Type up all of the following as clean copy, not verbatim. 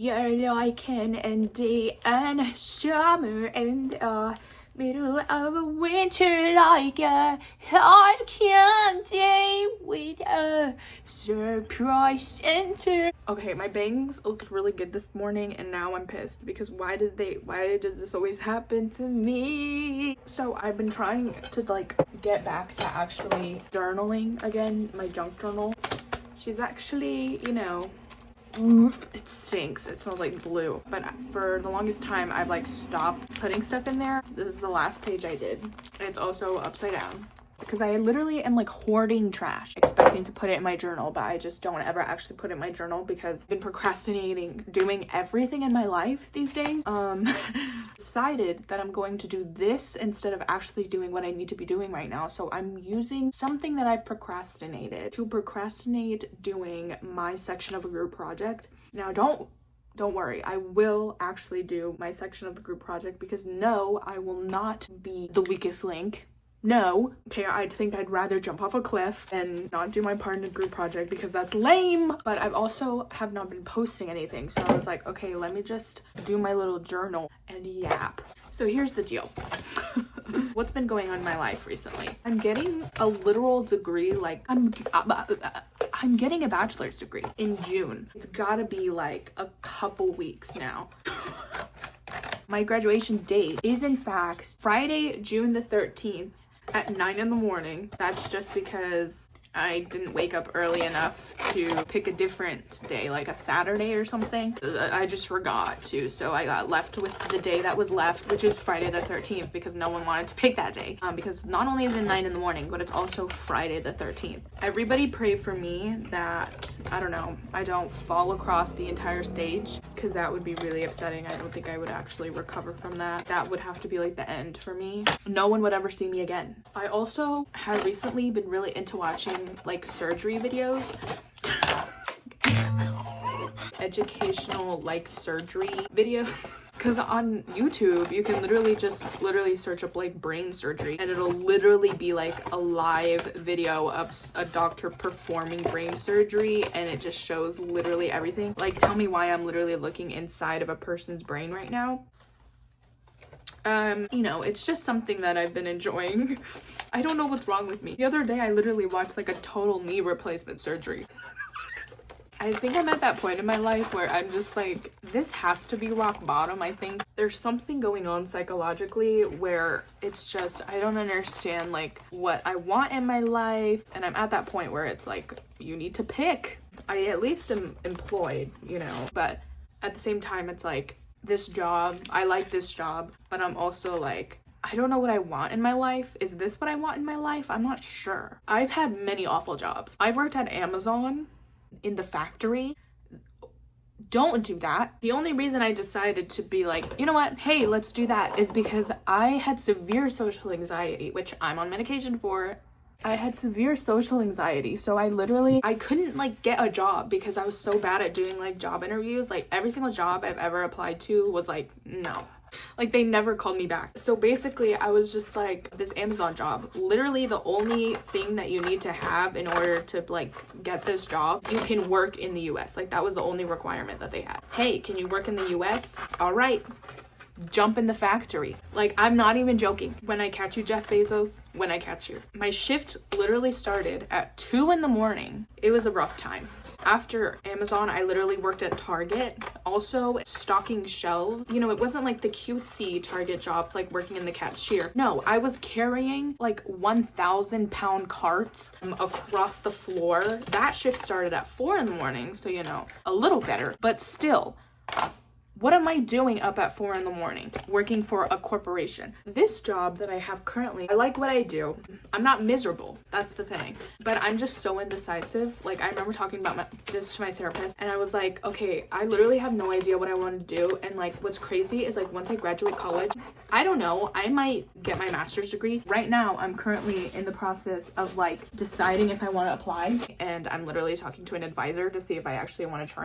You're like an Andy and a summer in the middle of a winter, like a hard candy with a surprise center. Okay, my bangs looked really good this morning and now I'm pissed because why does this always happen to me? So I've been trying to like get back to actually journaling again, my junk journal. She's actually, it stinks. It smells like blue. But for the longest time, I've like stopped putting stuff in there. This is the last page I did. It's also upside down. Because I literally am like hoarding trash, expecting to put it in my journal, but I just don't ever actually put it in my journal because I've been procrastinating doing everything in my life these days. Decided that I'm going to do this instead of actually doing what I need to be doing right now. So I'm using something that I've procrastinated to procrastinate doing my section of a group project. Now don't worry, I will actually do my section of the group project because no, I will not be the weakest link. No. Okay, I think I'd rather jump off a cliff than not do my part in the group project because that's lame. But I've also have not been posting anything. So I was like, okay, let me just do my little journal and yap. So here's the deal. What's been going on in my life recently? I'm getting a literal degree, like I'm getting a bachelor's degree in June. It's gotta be like a couple weeks now. My graduation date is in fact Friday, June the 13th at 9 in the morning. That's just because I didn't wake up early enough to pick a different day, like a Saturday or something. I just forgot to, so I got left with the day that was left, which is Friday the 13th, because no one wanted to pick that day. Because not only is it 9 in the morning, but it's also Friday the 13th. Everybody pray for me that, I don't know, I don't fall across the entire stage, because that would be really upsetting. I don't think I would actually recover from that. That would have to be like the end for me. No one would ever see me again. I also had recently been really into watching like surgery videos, educational like surgery videos, because on YouTube you can literally search up like brain surgery and it'll literally be like a live video of a doctor performing brain surgery and it just shows literally everything. Like, tell me why I'm literally looking inside of a person's brain right now. It's just something that I've been enjoying. I don't know what's wrong with me. The other day I literally watched like a total knee replacement surgery. I think I'm at that point in my life where I'm just like, this has to be rock bottom. I think there's something going on psychologically where it's just, I don't understand like what I want in my life. And I'm at that point where it's like, you need to pick. I at least am employed, but at the same time, it's like, this job, I like this job, but I'm also like, I don't know what I want in my life. Is this what I want in my life? I'm not sure. I've had many awful jobs. I've worked at Amazon in the factory. Don't do that. The only reason I decided to be like, you know what, hey, let's do that is because I had severe social anxiety, which I'm on medication for. I had severe social anxiety, so I couldn't like get a job because I was so bad at doing like job interviews. Like every single job I've ever applied to was like, no. Like they never called me back. So basically I was just like, this Amazon job, literally the only thing that you need to have in order to like get this job, you can work in the US. Like that was the only requirement that they had. Hey, can you work in the US? All right. Jump in the factory. Like, I'm not even joking. When I catch you, Jeff Bezos, when I catch you. My shift literally started at 2 in the morning. It was a rough time. After Amazon, I literally worked at Target, also stocking shelves. It wasn't like the cutesy Target jobs, like working in the cashier. No, I was carrying like 1,000-pound carts across the floor. That shift started at 4 in the morning, so a little better, but still. What am I doing up at 4 in the morning working for a corporation? This job that I have currently, I like what I do. I'm not miserable. That's the thing. But I'm just so indecisive. Like, I remember talking about this to my therapist and I was like, okay, I literally have no idea what I want to do. And like, what's crazy is like, once I graduate college, I don't know, I might get my master's degree. Right now, I'm currently in the process of like deciding if I want to apply. And I'm literally talking to an advisor to see if I actually want to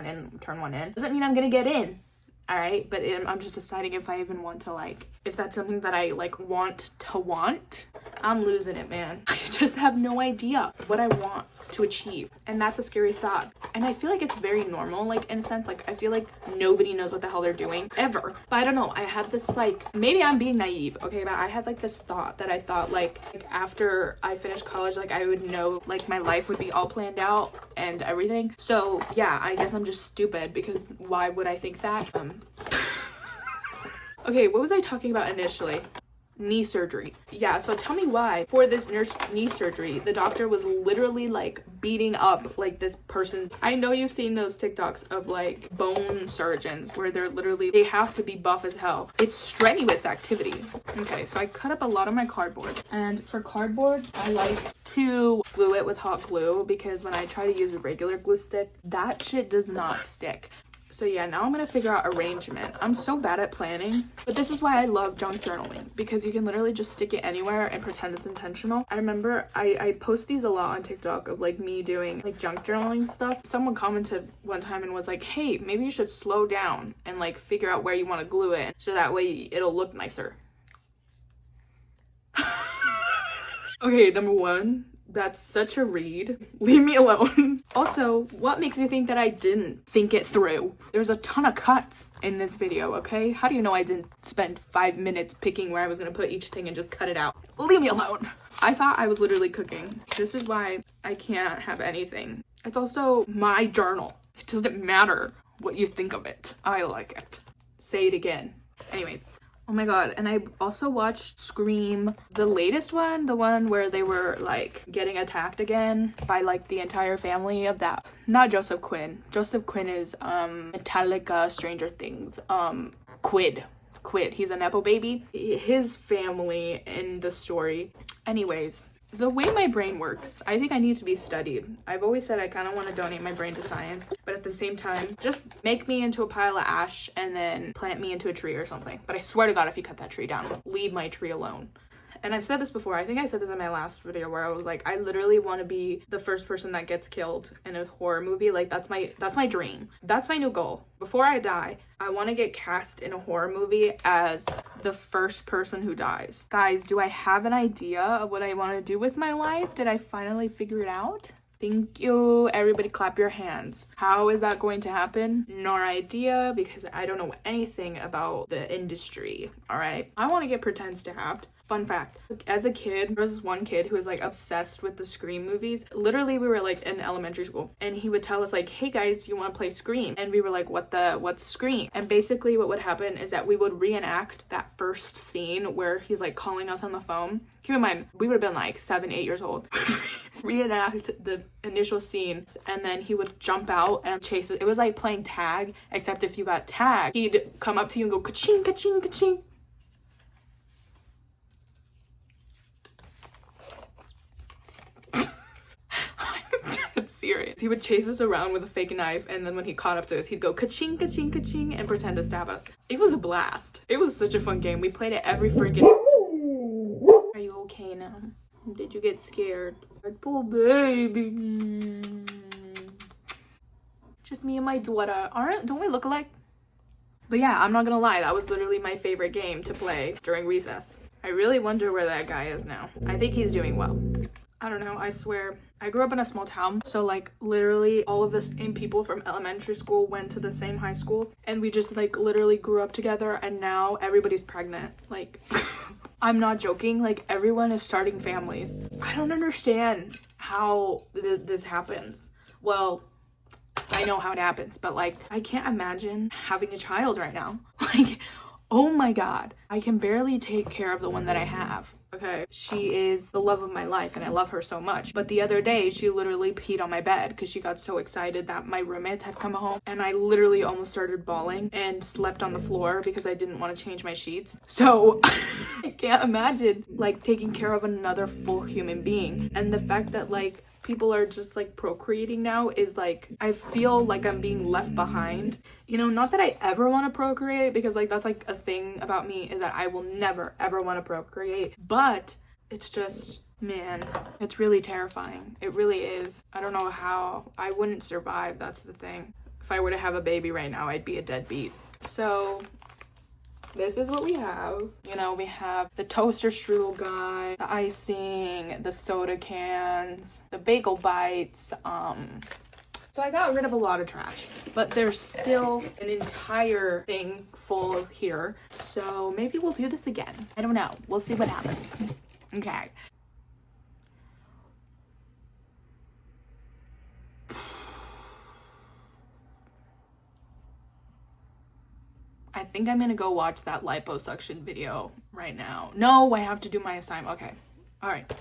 turn one in. Doesn't mean I'm going to get in. All right, but I'm just deciding if I even want to like, if that's something that I like want. I'm losing it, man. I just have no idea what I want to achieve. And that's a scary thought. And I feel like it's very normal, like in a sense, like I feel like nobody knows what the hell they're doing ever. But I don't know, I had this like, maybe I'm being naive, okay, but I had like this thought that I thought like after I finished college, like I would know like my life would be all planned out and everything. So yeah, I guess I'm just stupid, because why would I think that? Okay, what was I talking about initially? Knee surgery. Yeah, so tell me why for this knee surgery the doctor was literally like beating up like this person. I know you've seen those TikToks of like bone surgeons where they're literally, they have to be buff as hell. It's strenuous activity. Okay, so I cut up a lot of my cardboard, and for cardboard I like to glue it with hot glue, because when I try to use a regular glue stick, that shit does not stick. So yeah, now I'm gonna figure out arrangement. I'm so bad at planning, but this is why I love junk journaling, because you can literally just stick it anywhere and pretend it's intentional. I remember I post these a lot on TikTok of like me doing like junk journaling stuff. Someone commented one time and was like, hey, maybe you should slow down and like figure out where you want to glue it, so that way it'll look nicer. Okay, number one, that's such a read. Leave me alone. Also, what makes you think that I didn't think it through? There's a ton of cuts in this video, okay? How do you know I didn't spend 5 minutes picking where I was gonna put each thing and just cut it out? Leave me alone. I thought I was literally cooking. This is why I can't have anything. It's also my journal. It doesn't matter what you think of it. I like it. Say it again. Anyways. Oh my god, and I also watched Scream, the latest one, the one where they were like getting attacked again by like the entire family of that. Not Joseph Quinn. Joseph Quinn is Metallica, Stranger Things. Quid. He's a Nepo baby. His family in the story. Anyways, the way my brain works, I think I need to be studied. I've always said I kind of want to donate my brain to science, but at the same time, just make me into a pile of ash and then plant me into a tree or something. But I swear to God, if you cut that tree down, leave my tree alone. And I've said this before, I think I said this in my last video where I was like, I literally want to be the first person that gets killed in a horror movie. Like that's my dream. That's my new goal. Before I die, I want to get cast in a horror movie as the first person who dies. Guys, do I have an idea of what I want to do with my life? Did I finally figure it out? Thank you. Everybody clap your hands. How is that going to happen? No idea, because I don't know anything about the industry, all right? I want to get pretend stabbed. Fun fact, as a kid, there was this one kid who was like obsessed with the Scream movies. Literally, we were like in elementary school and he would tell us like, hey guys, do you want to play Scream? And we were like, what's Scream? And basically what would happen is that we would reenact that first scene where he's like calling us on the phone. Keep in mind, we would have been like 7, 8 years old. Reenact the initial scene, and then he would jump out and chase it. It was like playing tag, except if you got tagged, he'd come up to you and go ka-ching, ka-ching, ka-ching. Serious. He would chase us around with a fake knife, and then when he caught up to us, he'd go ka-ching, ka-ching, ka-ching, and pretend to stab us. It was a blast. It was such a fun game. We played it every freaking... Are you okay now? Did you get scared? Poor baby. Just me and my daughter. Don't we look alike? But yeah, I'm not gonna lie, that was literally my favorite game to play during recess. I really wonder where that guy is now. I think he's doing well. I don't know, I swear. I grew up in a small town, so like literally all of the same people from elementary school went to the same high school, and we just like literally grew up together, and now everybody's pregnant. Like, I'm not joking, like everyone is starting families. I don't understand how this happens. Well, I know how it happens, but like I can't imagine having a child right now. Like, oh my god, I can barely take care of the one that I have. Okay, she is the love of my life and I love her so much. But the other day, she literally peed on my bed because she got so excited that my roommates had come home, and I literally almost started bawling and slept on the floor because I didn't want to change my sheets. So I can't imagine like taking care of another full human being. And the fact that like people are just like procreating now is like, I feel like I'm being left behind. You know, not that I ever want to procreate, because like that's like a thing about me, is that I will never ever want to procreate, but it's just, man, it's really terrifying. It really is. I don't know how. I wouldn't survive, that's the thing. If I were to have a baby right now, I'd be a deadbeat. So this is what we have. You know, we have the toaster strudel guy, the icing, the soda cans, the bagel bites. So I got rid of a lot of trash, but there's still an entire thing full of here. So maybe we'll do this again. I don't know. We'll see what happens. Okay. I think I'm gonna go watch that liposuction video right now. No, I have to do my assignment. Okay. All right.